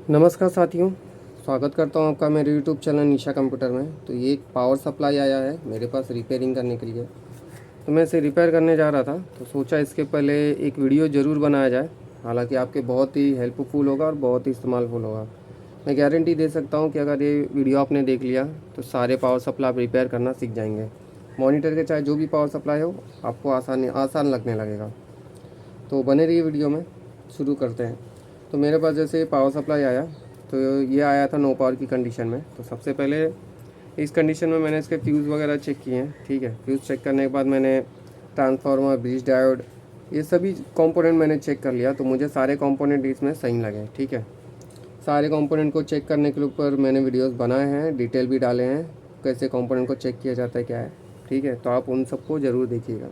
नमस्कार साथियों, स्वागत करता हूँ आपका मेरे यूट्यूब चैनल निशा कंप्यूटर में। तो ये एक पावर सप्लाई आया है मेरे पास रिपेयरिंग करने के लिए। तो मैं इसे रिपेयर करने जा रहा था, तो सोचा इसके पहले एक वीडियो ज़रूर बनाया जाए। हालांकि आपके बहुत ही हेल्पफुल होगा और बहुत ही इस्तेमालफुल होगा। मैं गारंटी दे सकता हूँ कि अगर ये वीडियो आपने देख लिया तो सारे पावर सप्लाई आप रिपेयर करना सीख जाएंगे। मॉनिटर के चाहे जो भी पावर सप्लाई हो, आपको आसान लगने लगेगा। तो बने रहिए वीडियो में, शुरू करते हैं। तो मेरे पास जैसे पावर सप्लाई आया, तो ये आया था नो पावर की कंडीशन में। तो सबसे पहले इस कंडीशन में मैंने इसके फ्यूज़ वगैरह चेक किए हैं। ठीक है, फ्यूज़ चेक करने के बाद मैंने ट्रांसफार्मर, ब्रिज डायोड, ये सभी कंपोनेंट मैंने चेक कर लिया। तो मुझे सारे कंपोनेंट इसमें सही लगे। ठीक है, सारे कंपोनेंट को चेक करने के ऊपर मैंने वीडियोस बनाए हैं, डिटेल भी डाले हैं कैसे कंपोनेंट को चेक किया जाता है क्या है। ठीक है, तो आप उन सबको ज़रूर देखिएगा।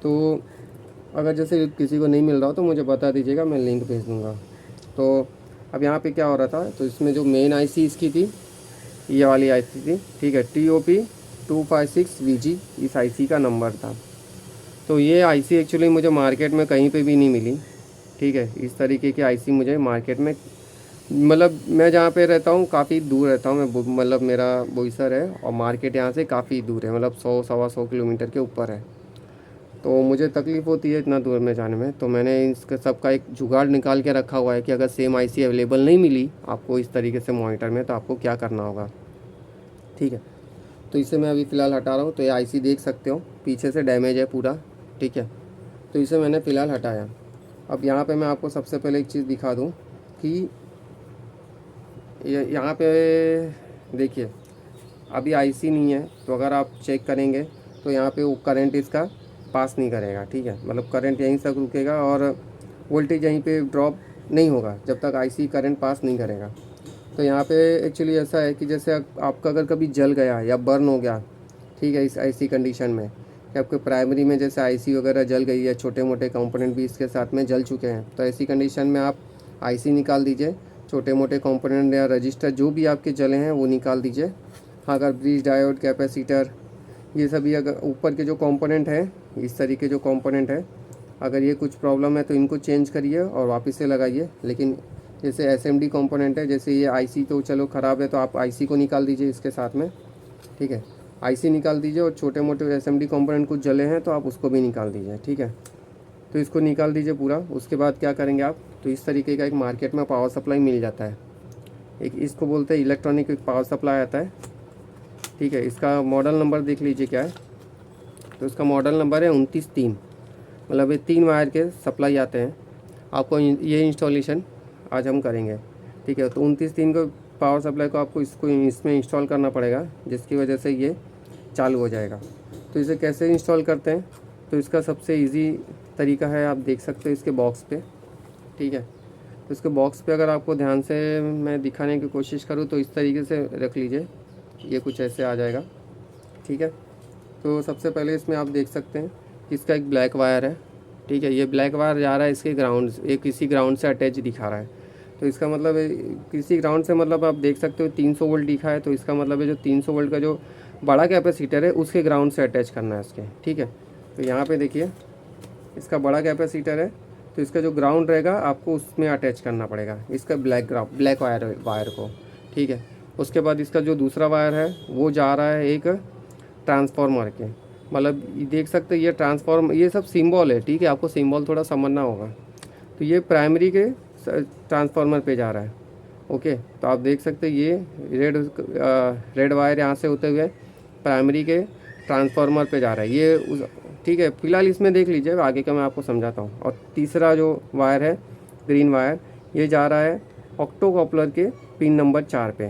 तो अगर जैसे किसी को नहीं मिल रहा हो तो मुझे बता दीजिएगा, मैं लिंक भेज दूँगा। तो अब यहाँ पे क्या हो रहा था, तो इसमें जो मेन आईसी इसकी थी, ये वाली आईसी थी। ठीक है, TOP256VG इस आईसी का नंबर था। तो ये आईसी एक्चुअली मुझे मार्केट में कहीं पे भी नहीं मिली। ठीक है, इस तरीके की आईसी मुझे मार्केट में, मतलब मैं जहाँ पे रहता हूँ काफ़ी दूर रहता हूँ मैं, मतलब मेरा बोईसर है और मार्केट यहाँ से काफ़ी दूर है, मतलब 100 सवा 100 किलोमीटर के ऊपर है। तो मुझे तकलीफ़ होती है इतना दूर में जाने में। तो मैंने इसका सबका एक जुगाड़ निकाल के रखा हुआ है कि अगर सेम आईसी अवेलेबल नहीं मिली आपको इस तरीके से मॉनिटर में, तो आपको क्या करना होगा। ठीक है, तो इसे मैं अभी फ़िलहाल हटा रहा हूँ। तो ये आईसी देख सकते हो पीछे से डैमेज है पूरा। ठीक है, तो इसे मैंने फ़िलहाल हटाया। अब यहाँ पे मैं आपको सबसे पहले एक चीज़ दिखा दूँ कि यहाँ पे देखिए, अभी आईसी नहीं है। तो अगर आप चेक करेंगे तो यहाँ पे वो करंट इसका पास नहीं करेगा। ठीक है, मतलब करंट यहीं तक रुकेगा और वोल्टेज यहीं पे ड्रॉप नहीं होगा जब तक आईसी करंट पास नहीं करेगा। तो यहाँ पे एक्चुअली ऐसा है कि जैसे आपका अगर कभी जल गया या बर्न हो गया, ठीक है, इस आईसी कंडीशन में कि आपके प्राइमरी में जैसे आईसी वगैरह जल गई है, छोटे मोटे कंपोनेंट भी इसके साथ में जल चुके हैं, तो ऐसी कंडीशन में आप आईसी निकाल दीजिए, छोटे मोटे कंपोनेंट या रजिस्टर जो भी आपके जले हैं वो निकाल दीजिए। हाँ, अगर ब्रिज डायोड, कैपेसिटर, ये सभी अगर ऊपर के जो कंपोनेंट हैं, इस तरीके जो कंपोनेंट है, अगर ये कुछ प्रॉब्लम है तो इनको चेंज करिए और वापस से लगाइए। लेकिन जैसे एसएमडी कंपोनेंट है, जैसे ये आईसी तो चलो ख़राब है तो आप आईसी को निकाल दीजिए इसके साथ में। ठीक है, आईसी निकाल दीजिए और छोटे मोटे एसएमडी कंपोनेंट कुछ जले हैं तो आप उसको भी निकाल दीजिए। ठीक है, तो इसको निकाल दीजिए पूरा। उसके बाद क्या करेंगे आप, तो इस तरीके का एक मार्केट में पावर सप्लाई मिल जाता है। एक इसको बोलते हैं इलेक्ट्रॉनिक पावर सप्लाई आता है। ठीक है, इसका मॉडल नंबर देख लीजिए क्या है। तो इसका मॉडल नंबर है 29-3, मतलब ये 3 वायर के सप्लाई आते हैं। आपको ये इंस्टॉलेशन आज हम करेंगे। ठीक है, तो 29-3 को पावर सप्लाई को आपको इसमें इंस्टॉल करना पड़ेगा, जिसकी वजह से ये चालू हो जाएगा। तो इसे कैसे इंस्टॉल करते हैं, तो इसका सबसे इजी तरीका है, आप देख सकते हो इसके बॉक्स पे। ठीक है, तो इसके बॉक्स पे अगर आपको ध्यान से मैं दिखाने की कोशिश करूँ तो इस तरीके से रख लीजिए, ये कुछ ऐसे आ जाएगा। ठीक है, तो सबसे पहले इसमें आप देख सकते हैं कि इसका एक ब्लैक वायर है। ठीक है, ये ब्लैक वायर जा रहा है इसके ग्राउंड, ये किसी ग्राउंड से अटैच दिखा रहा है। तो इसका मतलब है किसी ग्राउंड से, मतलब आप देख सकते हो 300 वोल्ट दिखा है, तो इसका मतलब है जो 300 वोल्ट का जो बड़ा कैपेसिटर है उसके ग्राउंड से अटैच करना है इसके। ठीक है, तो यहाँ पे देखिए इसका बड़ा कैपेसिटर है, तो इसका जो ग्राउंड रहेगा आपको उसमें अटैच करना पड़ेगा, इसका ब्लैक वायर को। ठीक है, उसके बाद इसका जो दूसरा वायर है वो जा रहा है एक ट्रांसफार्मर के, मतलब ये देख सकते हैं ये ट्रांसफार्मर, ये सब सिंबल है। ठीक है, आपको सिंबल थोड़ा समझना होगा। तो ये प्राइमरी के ट्रांसफार्मर पे जा रहा है। ओके, तो आप देख सकते हैं ये रेड वायर यहाँ से होते हुए प्राइमरी के ट्रांसफार्मर पे जा रहा है ये ठीक है, फिलहाल इसमें देख लीजिए, आगे का मैं आपको समझाता हूँ। और तीसरा जो वायर है ग्रीन वायर, ये जा रहा है ऑक्टो कपलर के पिन नंबर 4 पे।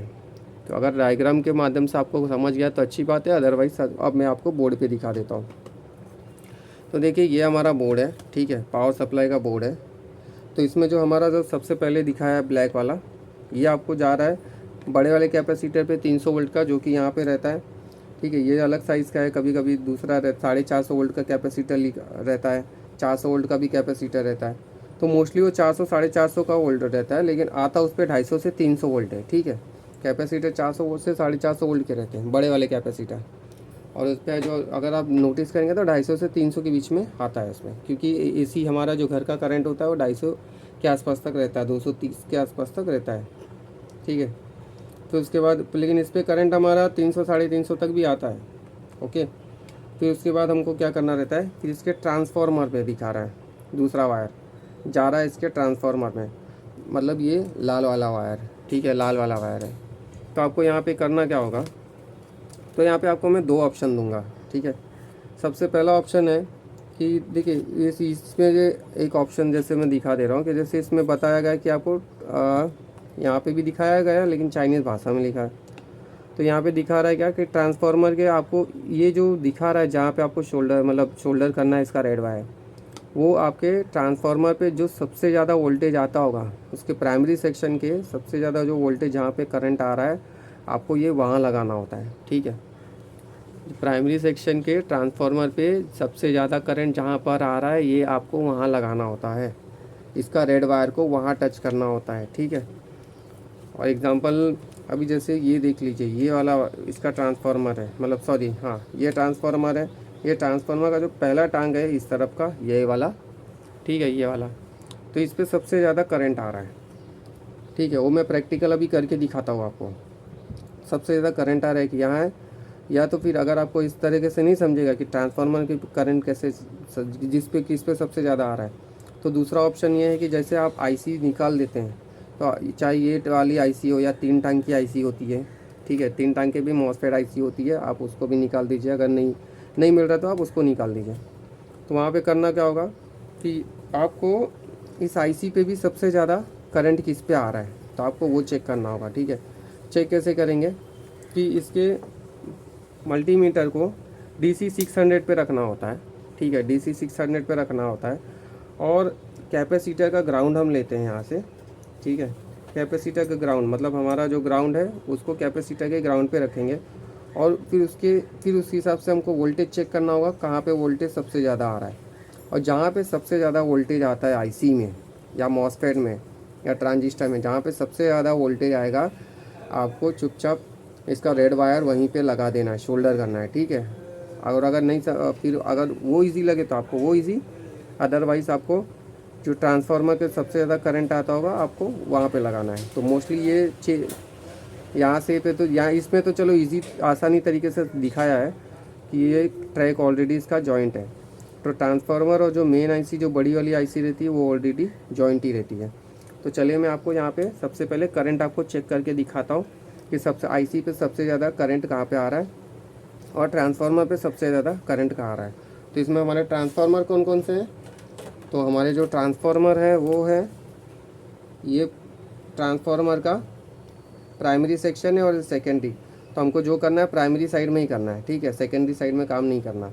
तो अगर डायग्राम के माध्यम से आपको समझ गया तो अच्छी बात है, अदरवाइज़ अब मैं आपको बोर्ड पे दिखा देता हूँ। तो देखिए ये हमारा बोर्ड है। ठीक है, पावर सप्लाई का बोर्ड है। तो इसमें जो हमारा जो सबसे पहले दिखाया है ब्लैक वाला, ये आपको जा रहा है बड़े वाले कैपेसिटर पे 300 वोल्ट का, जो कि यहाँ पे रहता है। ठीक है, ये अलग साइज़ का है, कभी कभी दूसरा 450 वोल्ट का कैपेसिटर रहता है, 400 वोल्ट का भी कैपेसिटर रहता है। तो मोस्टली वो 400 450 का वोल्ट रहता है, लेकिन आता उस पर 250 से 300 वोल्ट है। ठीक है, कैपेसिटर 400 वोल्ट से 450 वोल्ट के रहते हैं बड़े वाले कैपेसिटर। और उस पर जो अगर आप नोटिस करेंगे तो 250 से 300 के बीच में आता है उसमें, क्योंकि एसी हमारा जो घर का करंट होता है वो 250 के आसपास तक रहता है, 230 के आसपास तक रहता है, ठीक है। तो उसके बाद लेकिन इस पर करंट हमारा 300 350 तक भी आता है, ओके। फिर उसके बाद हमको क्या करना रहता है, फिर इसके ट्रांसफार्मर पे दिखा रहा है दूसरा वायर जा रहा है इसके ट्रांसफार्मर में, मतलब ये लाल वाला वायर, ठीक है, लाल वाला वायर है। तो आपको यहाँ पे करना क्या होगा, तो यहाँ पे आपको मैं 2 ऑप्शन दूंगा, ठीक है। सबसे पहला ऑप्शन है कि देखिए इसमें ये एक ऑप्शन जैसे मैं दिखा दे रहा हूँ कि जैसे इसमें बताया गया है कि आपको यहाँ पे भी दिखाया गया है लेकिन चाइनीज़ भाषा में लिखा है। तो यहाँ पे दिखा रहा है क्या कि ट्रांसफार्मर के आपको ये जो दिखा रहा है जहाँ पे आपको शोल्डर मतलब शोल्डर करना है इसका रेड वायर, वो आपके ट्रांसफार्मर पे जो सबसे ज़्यादा वोल्टेज आता होगा उसके प्राइमरी सेक्शन के सबसे ज़्यादा जो वोल्टेज जहाँ पे करंट आ रहा है आपको ये वहाँ लगाना होता है, ठीक है। प्राइमरी सेक्शन के ट्रांसफार्मर पे सबसे ज़्यादा करंट जहाँ पर आ रहा है ये आपको वहाँ लगाना होता है, इसका रेड वायर को वहाँ टच करना होता है, ठीक है। और एग्जांपल अभी जैसे ये देख लीजिए, ये वाला इसका ट्रांसफार्मर है, मतलब सॉरी हाँ ये ट्रांसफार्मर है, ये ट्रांसफार्मर का जो पहला टांग है इस तरफ का ये वाला, ठीक है, ये वाला, तो इस पर सबसे ज़्यादा करंट आ रहा है, ठीक है। वो मैं प्रैक्टिकल अभी करके दिखाता हूँ आपको। सबसे ज़्यादा करंट आ रहा है कि यहाँ है, या तो फिर अगर आपको इस तरीके से नहीं समझेगा कि ट्रांसफार्मर की करंट कैसे जिस पे किस पे सबसे ज़्यादा आ रहा है, तो दूसरा ऑप्शन ये है कि जैसे आप आईसी निकाल देते हैं, तो चाहे ये वाली आईसी हो या 3 टांग की आईसी होती है, ठीक है, 3 टांग के भी मॉसफेट आईसी होती है, आप उसको भी निकाल दीजिए, अगर नहीं मिल रहा तो आप उसको निकाल दीजिए। तो वहाँ पे करना क्या होगा कि आपको इस आईसी पे भी सबसे ज़्यादा करंट किस पे आ रहा है, तो आपको वो चेक करना होगा, ठीक है। चेक कैसे करेंगे कि इसके मल्टीमीटर को DC 600 पे रखना होता है, ठीक है, DC 600 पे रखना होता है। और कैपेसिटर का ग्राउंड हम लेते हैं यहाँ से, ठीक है, कैपेसिटर का ग्राउंड मतलब हमारा जो ग्राउंड है उसको कैपेसिटर के ग्राउंड पे रखेंगे। और फिर उस हिसाब से हमको वोल्टेज चेक करना होगा कहाँ पे वोल्टेज सबसे ज़्यादा आ रहा है। और जहाँ पे सबसे ज़्यादा वोल्टेज आता है आईसी में या मॉसफेट में या ट्रांजिस्टर में, जहाँ पे सबसे ज़्यादा वोल्टेज आएगा आपको चुपचाप इसका रेड वायर वहीं पे लगा देना है, शोल्डर करना है, ठीक है। अगर नहीं फिर अगर वो इजी लगे तो आपको वो इजी, अदरवाइज़ आपको जो ट्रांसफार्मर के सबसे ज़्यादा करंट आता होगा आपको वहाँ पे लगाना है। तो मोस्टली ये यहाँ से पे तो यहाँ इसमें तो चलो इजी आसानी तरीके से दिखाया है कि ये ट्रैक ऑलरेडी इसका जॉइंट है। तो ट्रांसफार्मर और जो मेन आईसी जो बड़ी वाली आईसी रहती है वो ऑलरेडी जॉइंट ही रहती है। तो चलिए मैं आपको यहाँ पे सबसे पहले करंट आपको चेक करके दिखाता हूँ कि सबसे आईसी पे सबसे ज़्यादा करंट कहाँ पे आ रहा है और ट्रांसफार्मर पे सबसे ज़्यादा करंट कहाँ आ रहा है। तो इसमें हमारे ट्रांसफार्मर कौन कौन से हैं, तो हमारे जो ट्रांसफार्मर है वो है ये ट्रांसफार्मर का प्राइमरी सेक्शन है और सेकेंडरी। तो हमको जो करना है प्राइमरी साइड में ही करना है, ठीक है, सेकेंडरी साइड में काम नहीं करना।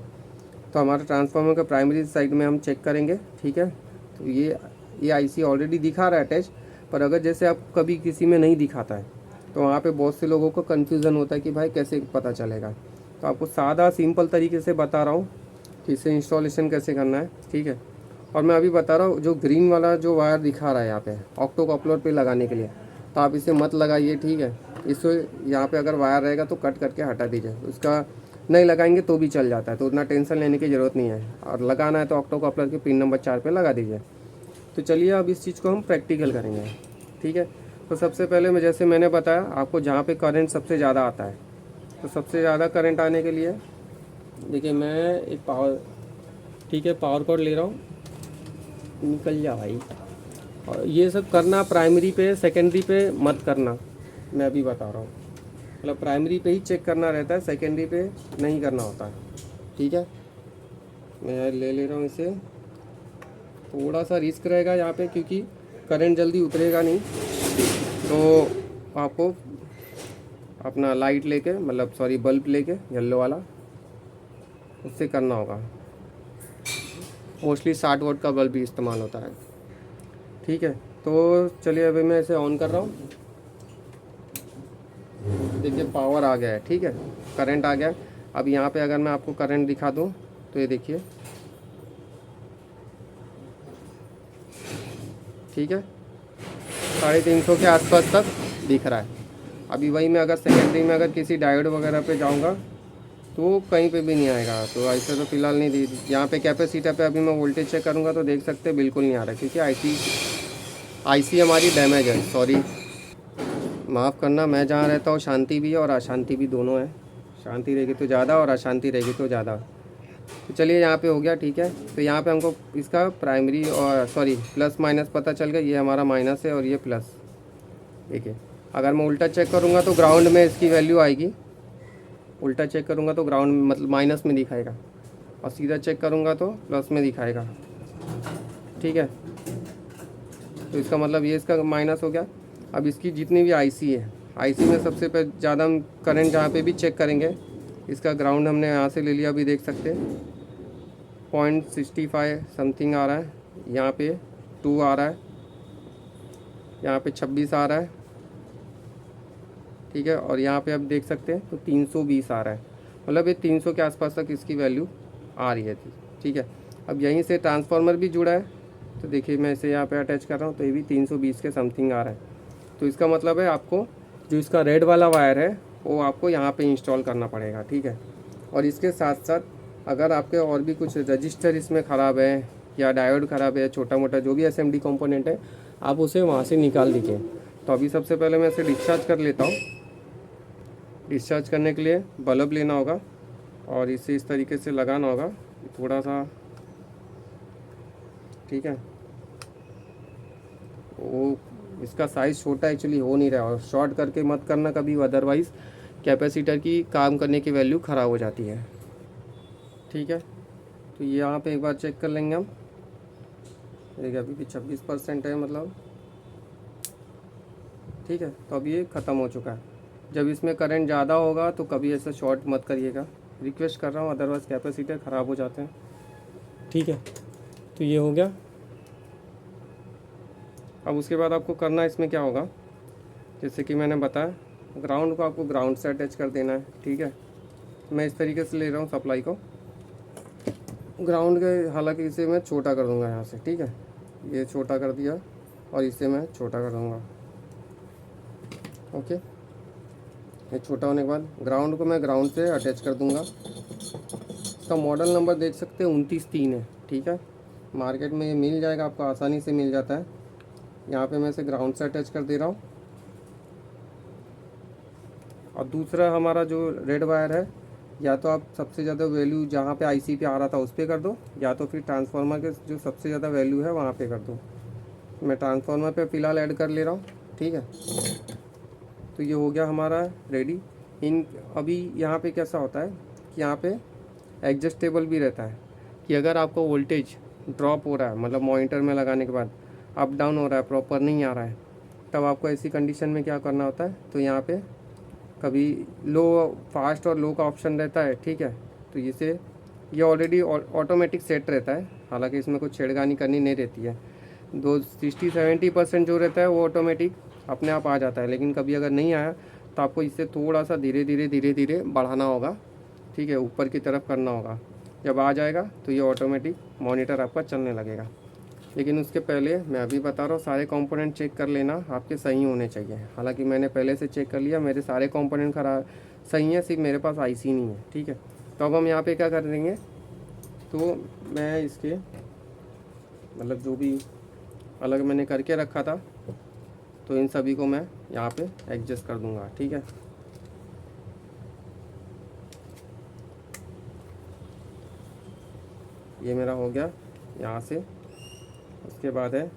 तो हमारे ट्रांसफार्मर का प्राइमरी साइड में हम चेक करेंगे, ठीक है। तो ये आईसी ऑलरेडी दिखा रहा है अटैच, पर अगर जैसे आप कभी किसी में नहीं दिखाता है तो वहाँ पे बहुत से लोगों को कन्फ्यूज़न होता है कि भाई कैसे पता चलेगा। तो आपको सादा सिंपल तरीके से बता रहा हूँ कि इसे इंस्टॉलेशन कैसे करना है, ठीक है। और मैं अभी बता रहा हूँ जो ग्रीन वाला जो वायर दिखा रहा है यहाँ पे ऑक्टो कपलर पे लगाने के लिए, तो आप इसे मत लगाइए, ठीक है। इससे यहाँ पे अगर वायर रहेगा तो कट करके हटा दीजिए, उसका नहीं लगाएंगे तो भी चल जाता है, तो उतना टेंशन लेने की ज़रूरत नहीं है। और लगाना है तो ऑक्टो कपलर के पिन नंबर 4 पे लगा दीजिए। तो चलिए अब इस चीज़ को हम प्रैक्टिकल करेंगे, ठीक है। तो सबसे पहले मैं जैसे मैंने बताया आपको जहाँ पे करंट सबसे ज़्यादा आता है, तो सबसे ज़्यादा करंट आने के लिए देखिए मैं एक पावर, ठीक है, पावर कॉर्ड ले रहा हूँ, निकल जा भाई। और ये सब करना प्राइमरी पे सेकेंडरी पे मत करना, मैं अभी बता रहा हूँ, मतलब प्राइमरी पे ही चेक करना रहता है, सेकेंडरी पे नहीं करना होता है, ठीक है। मैं ले रहा हूँ इसे, थोड़ा सा रिस्क रहेगा यहाँ पे क्योंकि करंट जल्दी उतरेगा नहीं, तो आपको अपना लाइट लेके मतलब सॉरी बल्ब लेके येलो वाला उससे करना होगा। मोस्टली 60 वाट का बल्ब भी इस्तेमाल होता है, ठीक है। तो चलिए अभी मैं इसे ऑन कर रहा हूँ, देखिए पावर आ गया है, ठीक है, करंट आ गया। अब यहाँ पे अगर मैं आपको करंट दिखा दूँ तो ये देखिए, ठीक है, 350 के आसपास तक दिख रहा है। अभी वही मैं अगर सेकेंडरी में अगर किसी डायोड वगैरह पे जाऊंगा तो कहीं पे भी नहीं आएगा। तो ऐसे तो फिलहाल नहीं दी। यहाँ पे कैपेसिटर पे अभी मैं वोल्टेज चेक करूँगा तो देख सकते हैं बिल्कुल नहीं आ रहा, क्योंकि आईसी आईसी हमारी डैमेज है, सॉरी, माफ़ करना। मैं जहाँ रहता हूँ शांति भी है और अशांति भी दोनों है। शांति रहेगी तो ज़्यादा और अशांति रहेगी तो ज़्यादा। तो चलिए यहाँ पे हो गया, ठीक है। तो यहाँ पे हमको इसका प्राइमरी और सॉरी प्लस माइनस पता चल गया। ये हमारा माइनस है और ये प्लस। देखिए अगर मैं उल्टा चेक करूँगा तो ग्राउंड में इसकी वैल्यू आएगी। उल्टा चेक करूँगा तो ग्राउंड मतलब माइनस में दिखाएगा, और सीधा चेक करूँगा तो प्लस में दिखाएगा, ठीक है। तो इसका मतलब ये इसका माइनस हो गया। अब इसकी जितनी भी आईसी है, आईसी में सबसे ज़्यादा हम करंट जहाँ पे भी चेक करेंगे, इसका ग्राउंड हमने यहाँ से ले लिया, अभी देख सकते हैं 0.65 समथिंग आ रहा है, यहाँ पे 2 आ रहा है, यहाँ पे 26 आ रहा है, ठीक है। और यहाँ पे आप देख सकते हैं तो 320 आ रहा है, मतलब ये 300 के आसपास तक इसकी वैल्यू आ रही है, ठीक है। अब यहीं से ट्रांसफार्मर भी जुड़ा है, तो देखिए मैं इसे यहाँ पे अटैच कर रहा हूँ, तो ये भी 320 के समथिंग आ रहा है। तो इसका मतलब है आपको जो इसका रेड वाला वायर है वो आपको यहाँ पे इंस्टॉल करना पड़ेगा, ठीक है। और इसके साथ साथ अगर आपके और भी कुछ रजिस्टर इसमें ख़राब है या डायोड ख़राब है, छोटा मोटा जो भी एसएमडी कंपोनेंट है, आप उसे वहाँ से निकाल दीजिए। तो अभी सबसे पहले मैं इसे डिस्चार्ज कर लेता हूँ। डिस्चार्ज करने के लिए बल्ब लेना होगा और इसे इस तरीके से लगाना होगा थोड़ा सा, ठीक है। वो इसका साइज़ छोटा एक्चुअली हो नहीं रहा, और शॉर्ट करके मत करना कभी, अदरवाइज़ कैपेसिटर की काम करने की वैल्यू ख़राब हो जाती है, ठीक है। तो यहाँ पे एक बार चेक कर लेंगे हम। देखिए अभी भी 26% है मतलब, ठीक है। तो अब ये ख़त्म हो चुका है। जब इसमें करंट ज़्यादा होगा तो कभी ऐसा शॉर्ट मत करिएगा, रिक्वेस्ट कर रहा हूँ, अदरवाइज़ कैपेसिटर ख़राब हो जाते हैं, ठीक है। तो ये हो गया। अब उसके बाद आपको करना इसमें क्या होगा, जैसे कि मैंने बताया, ग्राउंड को आपको ग्राउंड से अटैच कर देना है, ठीक है। मैं इस तरीके से ले रहा हूँ सप्लाई को ग्राउंड के, हालांकि इसे मैं छोटा कर दूंगा यहाँ से, ठीक है। ये छोटा कर दिया और इसे मैं छोटा कर दूंगा, ओके। ये छोटा होने के बाद ग्राउंड को मैं ग्राउंड से अटैच कर दूंगा। इसका मॉडल नंबर देख सकते हैं 29-3 है, ठीक है। मार्केट में ये मिल जाएगा आपको, आसानी से मिल जाता है। यहाँ पे मैं इसे ग्राउंड से अटैच कर दे रहा हूँ। और दूसरा हमारा जो रेड वायर है, या तो आप सबसे ज़्यादा वैल्यू जहाँ पे आईसी पे आ रहा था उस पर कर दो, या तो फिर ट्रांसफार्मर के जो सबसे ज़्यादा वैल्यू है वहाँ पे कर दो। मैं ट्रांसफार्मर पे फ़िलहाल ऐड कर ले रहा हूँ, ठीक है। तो ये हो गया हमारा रेडी। इन अभी यहाँ पे कैसा होता है कि यहाँ पे एडजस्टेबल भी रहता है, कि अगर आपको वोल्टेज ड्रॉप हो रहा है, मतलब मॉनिटर में लगाने के बाद अप डाउन हो रहा है, प्रॉपर नहीं आ रहा है, तब आपको ऐसी कंडीशन में क्या करना होता है, तो यहाँ पे कभी लो, फास्ट और लो का ऑप्शन रहता है, ठीक है। तो इसे ये ऑलरेडी ऑटोमेटिक सेट रहता है, हालांकि इसमें कुछ छेड़खानी करनी नहीं रहती है। 60-70% जो रहता है वो ऑटोमेटिक अपने आप आ जाता है, लेकिन कभी अगर नहीं आया तो आपको इससे थोड़ा सा धीरे धीरे बढ़ाना होगा, ठीक है, ऊपर की तरफ करना होगा। जब आ जाएगा तो ये ऑटोमेटिक मॉनिटर आपका चलने लगेगा। लेकिन उसके पहले मैं अभी बता रहा हूँ, सारे कंपोनेंट चेक कर लेना, आपके सही होने चाहिए। हालांकि मैंने पहले से चेक कर लिया, मेरे सारे कंपोनेंट खराब सही हैं, सिर्फ मेरे पास आईसी नहीं है, ठीक है। तो अब हम यहाँ पे क्या कर देंगे, तो मैं इसके मतलब जो भी अलग मैंने करके रखा था, तो इन सभी को मैं यहाँ पे एडजस्ट कर दूँगा, ठीक है। ये मेरा हो गया यहाँ से। उसके बाद है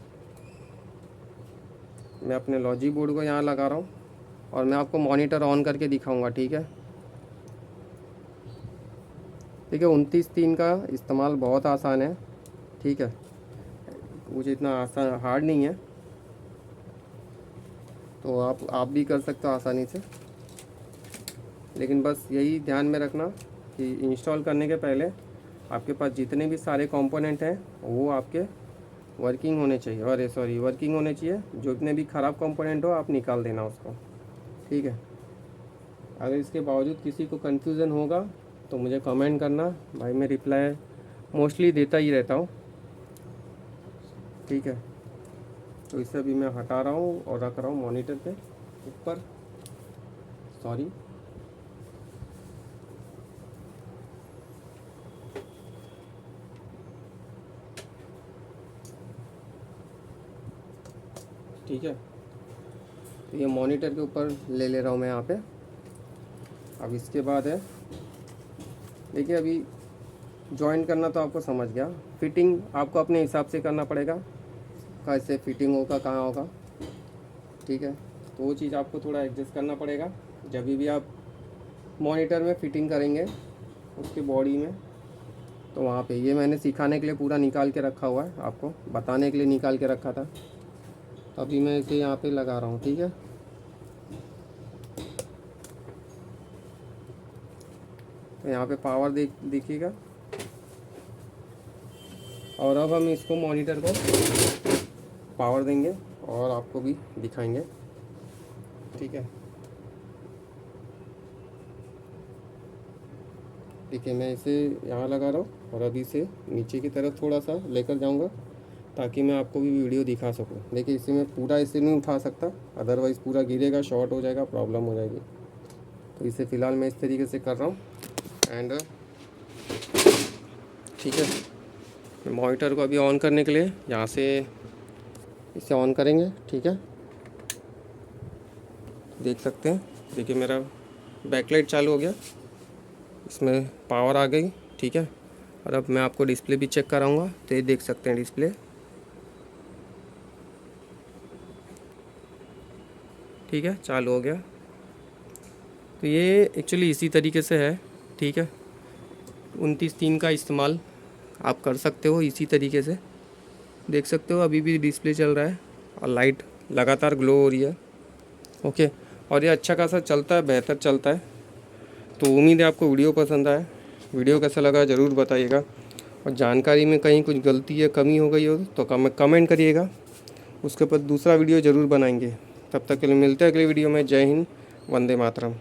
मैं अपने लॉजिक बोर्ड को यहाँ लगा रहा हूँ और मैं आपको मॉनिटर ऑन करके दिखाऊंगा, ठीक है। ठीक है, 29-3 का इस्तेमाल बहुत आसान है, ठीक है, मुझे इतना आसान हार्ड नहीं है, तो आप भी कर सकते हो आसानी से। लेकिन बस यही ध्यान में रखना कि इंस्टॉल करने के पहले आपके पास जितने भी सारे कंपोनेंट हैं वो आपके वर्किंग होने चाहिए, अरे सॉरी वर्किंग होने चाहिए। जो इतने भी ख़राब कंपोनेंट हो आप निकाल देना उसको, ठीक है। अगर इसके बावजूद किसी को कन्फ्यूज़न होगा तो मुझे कमेंट करना भाई, मैं रिप्लाई मोस्टली देता ही रहता हूँ, ठीक है। तो इसे अभी मैं हटा रहा हूँ और रख रहा हूँ मॉनिटर पे ऊपर, सॉरी। ठीक है। तो ये मॉनिटर के ऊपर ले रहा हूँ मैं यहाँ पे। अब इसके बाद है, देखिए अभी जॉइन करना तो आपको समझ गया, फिटिंग आपको अपने हिसाब से करना पड़ेगा, कैसे फिटिंग होगा, कहाँ होगा, ठीक है। तो वो चीज़ आपको थोड़ा एडजस्ट करना पड़ेगा जब भी आप मॉनिटर में फिटिंग करेंगे उसके बॉडी में। तो वहाँ पे ये मैंने सिखाने के लिए पूरा निकाल के रखा हुआ है, आपको बताने के लिए निकाल के रखा था। तो अभी मैं इसे यहाँ पे लगा रहा हूँ, ठीक है। तो यहाँ पे पावर देखिएगा। और अब हम इसको मॉनिटर को पावर देंगे और आपको भी दिखाएंगे, ठीक है। देखिए मैं इसे यहाँ लगा रहा हूँ और अभी से नीचे की तरफ थोड़ा सा लेकर जाऊँगा ताकि मैं आपको भी वीडियो दिखा सकूँ। देखिए इसे मैं पूरा इसे नहीं उठा सकता, अदरवाइज़ पूरा गिरेगा, शॉर्ट हो जाएगा, प्रॉब्लम हो जाएगी। तो इसे फ़िलहाल मैं इस तरीके से कर रहा हूँ एंड ठीक है। मॉनिटर को अभी ऑन करने के लिए यहाँ से इसे ऑन करेंगे, ठीक है। देख सकते हैं, देखिए मेरा बैकलाइट चालू हो गया, इसमें पावर आ गई, ठीक है। और अब मैं आपको डिस्प्ले भी चेक कराऊंगा। तो ये देख सकते हैं डिस्प्ले, ठीक है, चालू हो गया। तो ये एक्चुअली इसी तरीके से है, ठीक है। 29.3 का इस्तेमाल आप कर सकते हो इसी तरीके से। देख सकते हो अभी भी डिस्प्ले चल रहा है और लाइट लगातार ग्लो हो रही है, ओके। और ये अच्छा खासा चलता है, बेहतर चलता है। तो उम्मीद है आपको वीडियो पसंद आए। वीडियो कैसा लगा ज़रूर बताइएगा, और जानकारी में कहीं कुछ गलती या कमी हो गई हो तो कमेंट करिएगा, उसके ऊपर दूसरा वीडियो ज़रूर बनाएंगे। तब तक के लिए मिलते हैं अगले वीडियो में। जय हिंद, वंदे मातरम।